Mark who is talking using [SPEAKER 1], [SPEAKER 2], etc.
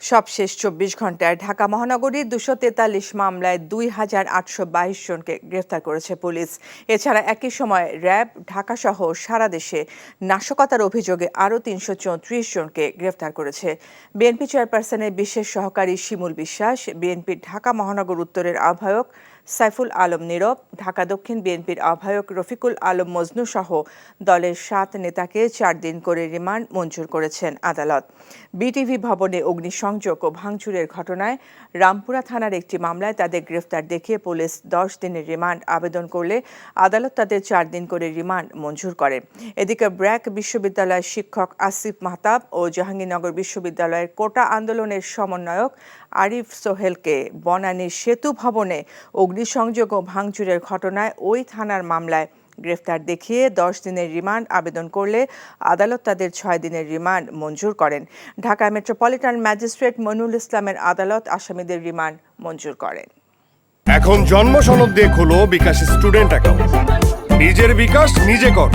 [SPEAKER 1] সবশেষ ২৪ ঘন্টায় ঢাকা মহানগরীর ২৪৩ মামলায় ২,৮২২ জনকে গ্রেফতার করেছে পুলিশ। এছাড়া একই সময় র্যাব ঢাকাসহ সারা দেশে নাশকতার অভিযোগে আরও ৩৩৪ জনকে গ্রেফতার করেছে। বিএনপি চেয়ারপারসনের বিশেষ সহকারী শিমুল বিশ্বাস, বিএনপির ঢাকা মহানগর উত্তরের আহ্বায়ক সাইফুল আলম নীরব, ঢাকা দক্ষিণ বিএনপির আহ্বায়ক রফিকুল আলম মজনু সহ দলের ৭ নেতাকে ৪ দিন করে রিমান্ড মঞ্জুর করেছেন আদালত। বিটিভি ভবনে অগ্নিসংযোগ ও ভাঙচুরের ঘটনায় রামপুরা থানার একটি মামলায় তাদের গ্রেফতার দেখিয়ে পুলিশ ১০ দিনের রিমান্ড আবেদন করলে আদালত তাদের ৪ দিন করে রিমান্ড মঞ্জুর করে। এদিকে ব্র্যাক বিশ্ববিদ্যালয়ের শিক্ষক আসিফ মাহতাব ও জাহাঙ্গীরনগর বিশ্ববিদ্যালয়ের কোটা আন্দোলনের সমন্বয়ক আরিফ সোহেলকে বনানীর সেতু ভবনে অগ্নিসংযোগ ও ভাঙচুরের ঘটনায় ওই থানার মামলায় গ্রেফতার দেখিয়ে ১০ দিনের রিমান্ড আবেদন করলে আদালত তাদের ৬ দিনের রিমান্ড মঞ্জুর করেন। ঢাকা মেট্রোপলিটন ম্যাজিস্ট্রেট মইনুল ইসলামের আদালত আসামিদের রিমান্ড মঞ্জুর করেন।
[SPEAKER 2] এখন জন্ম সনদ দিয়ে খোলো বিকাশ স্টুডেন্ট অ্যাকাউন্ট। নিজের বিকাশ নিজে কর।